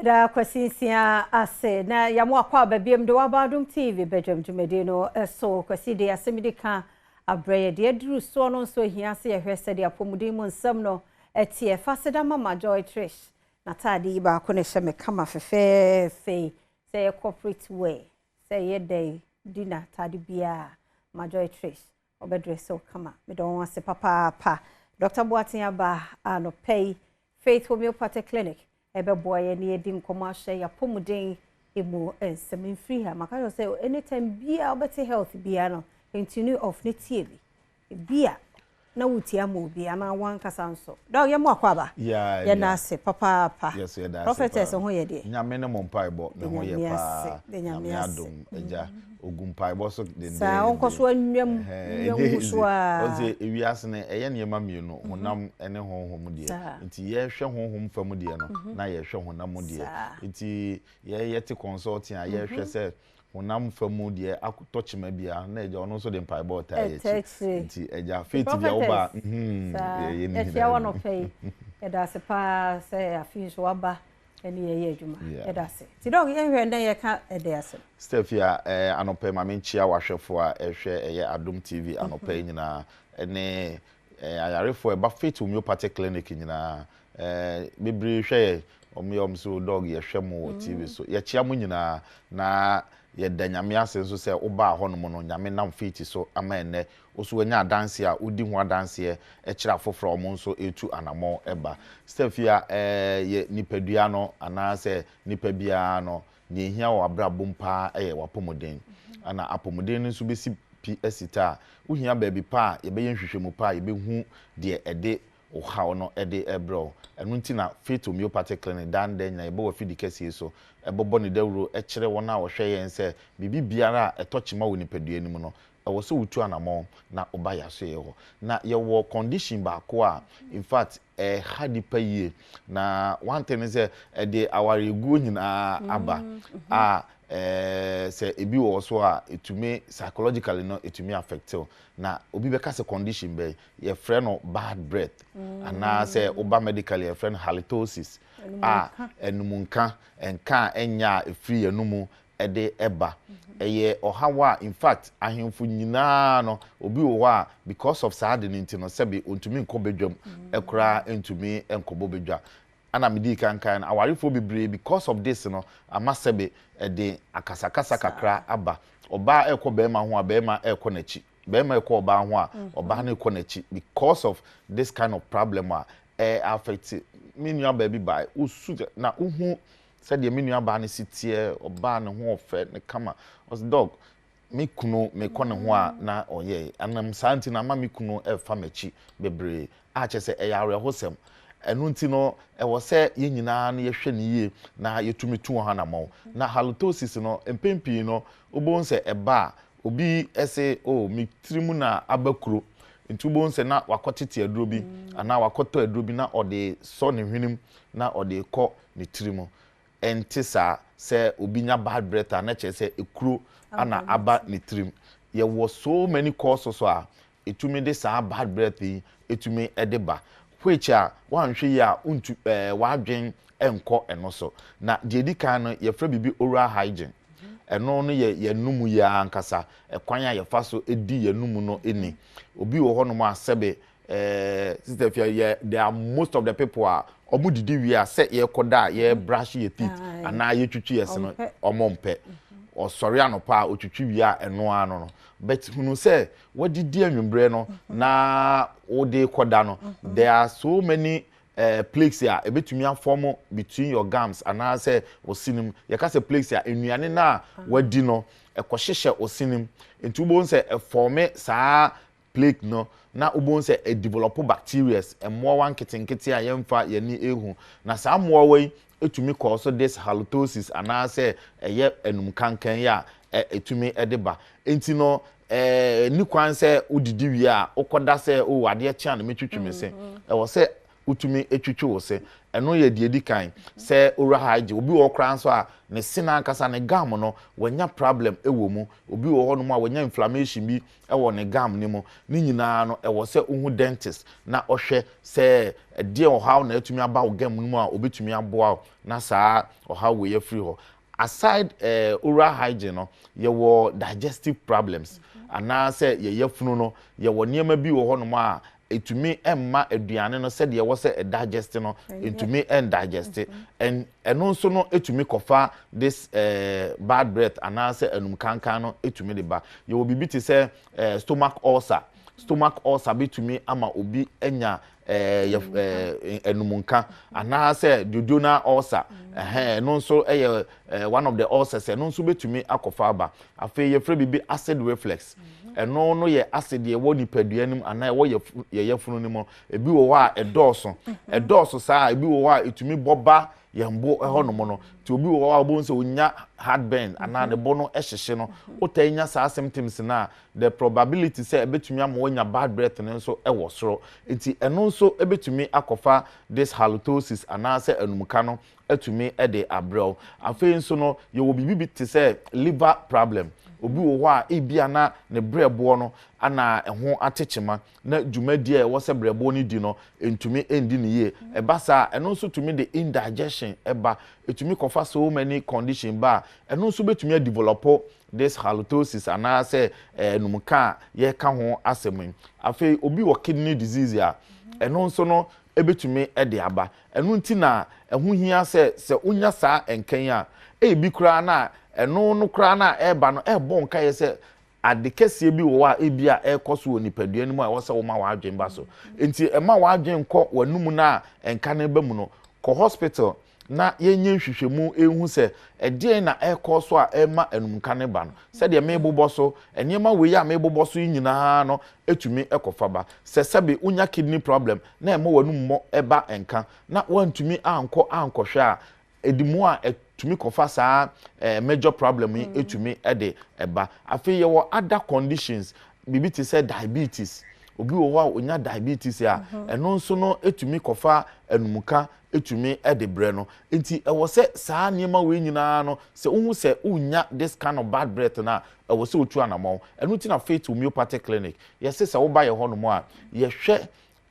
Da kwasinsia ase na yamu akwa babiem de Badwam TV Badwam dwumede no so kwasi de asemidika abreye de aduru so no so hia se yehwese de apomuden mu nsam no etie faseda mama Joy Trish na tade ba ko ne hye me kama fefefe say corporate way say ye day dinner tade bia ma Joy Trish obedress so kama me don wase papa Dr. Boatin aba no pay Faith Homeopathic Clinic ebe boy ni edi nkomo ahye ya pomuden emu ensem free ha maka say anytime bia obete health bia no continue of netie bia na wutia mo bia na wan kasa nso dog ye mo akwaba ye na se papa yes ye da prophetess ho ye de nyame ne mo mpa ebo ne ho ye pa nyame adom eja ogun pa ebo so de sa onko so anwam so a oze ewiase ne eye ne ma mienu honam ene honhom de nti ye hwe honhom fam de no na ye hwe honam de nti ye te consulting a ye hwe se honam famu de akotọchima bia na eja ono so de mpa ebo ta ye nti eja faith bia oba ye ni e tia wono pay e da se pa se afiso waba eni ye adwuma e da se ti dog ye hwe ndan ye ka e da se Stefia anope ma menchia wahwefo a ehwe eye Adom TV anope nyina ene ayarefo e ba Faith Homeopathic Clinic nyina bibiri hwe omyom so dog ye hwe mo TV so ye chia mo nyina na ye danyame ase so se oba hono no nyame nam Faith so ama ene oso anya dance a odi ho dance e kira foforo mo nso etu anamo eba Stefia ye nipadua no ana se nipabia no ni hia wa brabom pa wapomuden ana apomuden nso besi esita wo hia baabi pa ye be yenhwehwemu pa ye be hu de ede ohaw no ede ebro enu nti na Faith Homeopathic Clinic dan den na ye bo wafidi kese so ebobo ne dawuro ekire wona wo hwe yen se bibi biara etochima wo nipadua nimu no ewo so wutu anamo na oba yaso ye ho na ye wo condition ba ko a in fact hadipa yie na one thing is de aware gu nyina aba se ebi wo so a etumi psychologically no etumi affect na obi be ka se condition be ye frɛ no bad breath ana se oba medically ye frɛ no halitosis enumunka enka enya efiri enumu ede eba eye ohawa in fact ahemfu nyina no obi wo a because of sad nti no sebe ontumi nko bedwam ekura entumi enkobo bedwa ana medi kankan awarefo bebre because of this no amasebe ede akasakasa kakra aba oba ekọ bema ho a bema ekọ nachi bema ekọ oba ho a oba na ekọ nachi because of this kind of problem affect minua baby by usu na uhu said the minua ba ne sitie oba ne ho ofe ne kama was dog me kuno me kone ho a na oye anam santi na ma me kuno efa machi bebre a chese eyare hosem enu nti no ewo se ye nyina na ye hwe ne yie na yetumi tu ha na mo na halitosis no empempi no obon se eba obi ese mi trimu na abakuro nti obon se na wakotete aduro bi ana wakoto aduro bi na ode so ne hwenim na ode kɔ ne trimu entisa se obi nya bad breath na che se ekuro ana aba ne trim ye was so many causes so a etumi de sa bad breath etumi edeba which a wanhwe ya untu wadwen enko eno so na de di kan no ye fra bibi oral hygiene eno no ye numu ya ankasa ekwan ya ye fa so edi ye numu no eni obi wo ho no ma sebe sister fia ye there are most of the people are omudidi wi a se ye koda ye brush ye teeth ana ye twitwi ye no omompe osori anopa otwitwi wi a eno ano no but hunu se wadidi anwumbre no na ode koda no there are so many plaques here ebetumi form between your gums ana se osinim ye ka se plaques here enuane na wadi no ekohyehyɛ osinim entubo nse forme saa plaque no na ubon se develop bacteria emmo wan kitenkete a yemfa yani ehu na saa mo wei etumi cause this halitosis ana se eye enum kankan ya etumi edeba enti no ni kwan se udidi wi a ukoda se o ade chia na metwetweme se e wo se utumi etwitwe wo se eno ye de edi kan se ora haje obi wo kra nso a ne sina ankasa ne gam no wanya problem ewo mu obi wo ho no mu a wanya inflammation bi ewo ne gam ne mu ni nyina no ewo se uhu dentist na ohwe se de o how na etumi aba wo gam mu a obetumi aboa na saa o how we free ho aside oral hygiene no ye wo digestive problems ana se ye yafunu no ye wo niema bi wo ho no mu a etumi emma aduane no se de wo se digest no etumi digest and eno nso no etumi kofa this bad breath ana se enum kankan no etumi de ba ye wo bibi ti se stomach ulcer betumi ama obi enya enumunka ana se duodenal ulcer no nso one of the ulcers no nso betumi akofa aba afi ye frɛ bibi acid reflux eno no ye acid ye wo nipaduanim ana ye wo ye yafunu ni mo ebi wo wa edoso saa ebi wo wa etumi boba yambo ehono mo no ti obi wo wa obo nso onya heartburn ana ne bo no ehyehye no otanya saa symptoms na the probability say ebetumi am wonya bad breath ne nso ewo soro enti eno nso ebetumi akofa this halitosis ana say enumka no etumi ede abrel afei nso no ye wo bibi ti say liver problem obi wo ho a ebia na ne brebo no ana eho atechema na dwumadi e wo se brebo ni di no entumi endi ne ye eba sa eno nso tumi de indigestion eba etumi kofa so many condition ba eno nso betumi develop this halitosis ana se enumka ye ka ho asem afei obi wo kidney disease a eno nso no ebetumi ede aba eno nti na eho hia se unya saa enkan a ebi kura na eno no kura na eba no ebo nka ye se adekese bi wo a ebia ekoso onipadua ni mu a wo se wo ma wa adwen ba so enti ema wa adwen kɔ wanum na enka na ba mu no kɔ hospital na yenye hwehwemu ehu se edie na ekoso a ema enumka ne ba no se de me bobɔ so eniema we ya me bobɔ so nyina no etumi ekofa ba se sebe unya kidney problem na ema wanum mo eba enka na wantumi ankɔ hwɛ a edimu a etumi kofa saa major problem etumi ede eba afi ye wo other conditions bibi ti say diabetes obi wo wa onya diabetes ya eno nso no etumi kofa enumuka etumi ede bre no enti ewo se saa niema we nyina no se unhu se unya this kind of bad breath na ewo se otu anamon eno ti na faith homeopathic clinic ye se wo ba ye ho no mo a ye hwe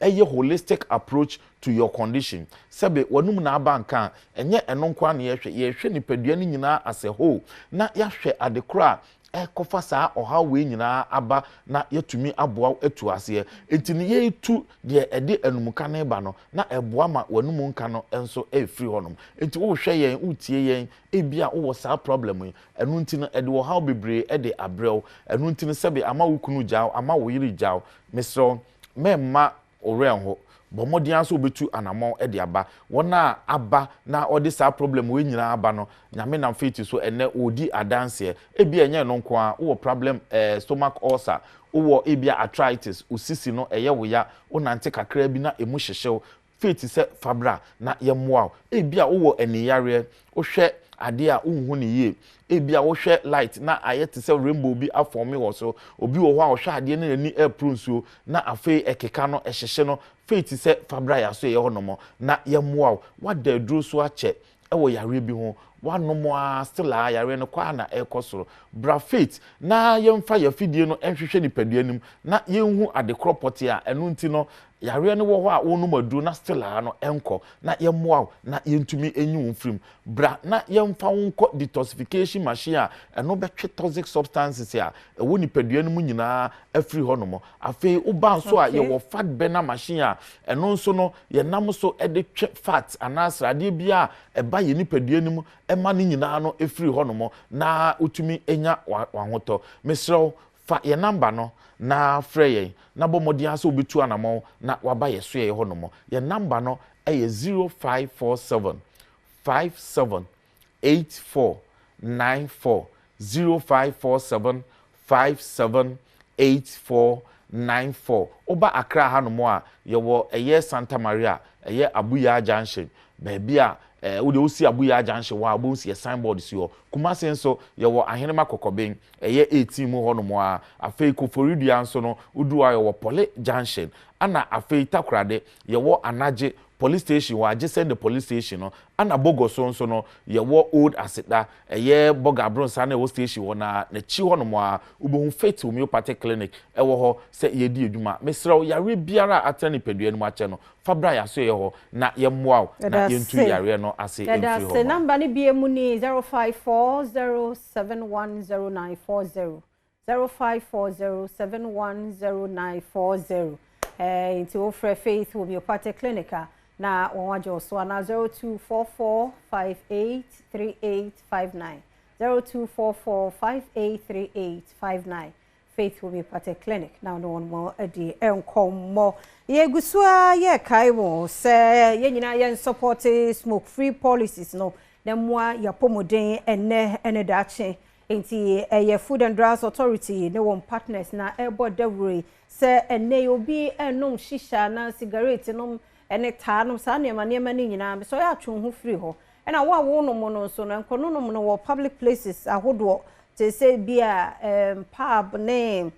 eye holistic approach to your condition sebe wanum na abanka enye eno nkwa na ye hwe nipadua ni nyina as a whole na ya hwe adekora ekofa saa oha we nyina aba na yatumi aboa etu ase enti ne ye tu de ede enumka na ba no na eboa ma wanum nka no enso efiri honom enti wo hwe yen utie yen ebia wo saa problem enu nti no ede wo how bebre ede abrel enu nti no sebe ama wo kunu jaw ama wo yiri jaw mesro memma orenho bomodian so betu anamon e de aba wona aba na odi sa problem we nyina aba no nyame na faith so ene odi adanse e bia enye no nko a wo problem stomach ulcer wo e bia arthritis usisi no eye wo ya wonante kakra bi na emu hyehyew faith se fabra na yemoa e bia wo eniyare wo hwe ade a unhu ne yie ebia wo hwe light na ayete se rainbow bi aforme wo so obi wo ho a wo hwe ade ne ni apron nsuo na afei ekeka no ehyehye no faith se fabra ya so ye ho no mo na yemoa wa da duro so ache ewo yare bi ho wanomo a still a yare no kwa na ekosoro bra faith na yemfa ya fidie no enhwehwe nipadua nim na yenhu ade kropoti a enu nti no yare no wo ho a wonum adu na still a no enko na yemoa na yentumi enyu mfrim bra na yemfa wonko detoxification machine a eno betwe toxic substances a ewo nipadua nim nyina afiri honom afei uba so a ye wo fat burner machine a eno nso no ye nam so ede twe fat anasrade bia eba ye nipadua nim ema ni nyina no efiri honom na utumi enya wahoto mesrew fa ye number no na freye na bomodi aso obetu anamo na waba yeso ye honom ye number no eye 0547 578494 0547 578494 oba Accra hanom a ye wo eye Santa Maria eye Abuya Junction baby a wo de osi abuya junction wa abo si signboard si ho Kumasi nso ye wo ahenema kokoben eye 18 mu ho no mo a afei Koforidia nso no udu ayo wo Pole junction ana afei Takrade ye wo Anaje police station wa adjacent the police station no ana Bogo so no ye wo Old Aseda eye Boga Bronsa na wo station wo na chi ho no mo a ubohu Faith Homeopathic clinic e wo ho se ye di eduma mesrew yare biara atani pedua no ache no fabra ya so ye ho na ye mmoa na ye ntu yare no ase emfi ho the number ni bie mu ni 0540710940 0540710940 into offer Faith Homeopathic clinic na wajo so na 0244583859 0244583859 Faith Homeopathic clinic now no one more adi enkomo ye gusua ye kaiwo se ye nyina ye support smoke free policies no na moa ya pomoden ene dache enti ye Food and Drugs Authority ne won partners na ebo dawre se ene obi enom shisha na cigarette nom ene taa nom sa nema ni nyina so ya atwo ho free ho ena wo no mo no so no enkono no no wo public places ahodo te say bia pub name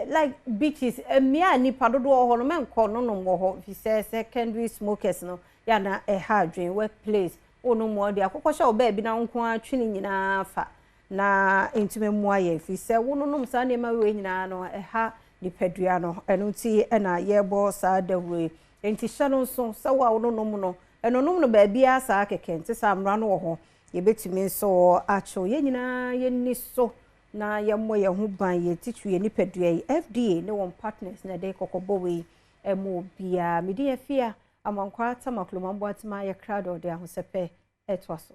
like beaches mia ni padodo ho no menko no no mo ho fi say secondary smokers no ya na hard drink workplace ono mo de akokosha oba bi na nko atwini nyina fa na entume mu aye fi say wono no sa nema we nyina no ni pedua no eno ti na ye bo sa dawre enti shano so sawa wono no mu no eno no ba bia sa keke enti sa mra no ho ye betumi so acho ye nyina ye ni so na ye mo ye hu ban ye titu ye ni pedua FDA ne won partners na de kokobo we emo bia medi afia amankwa tamaklo mambo atima ye crowd de ahosepe etwaso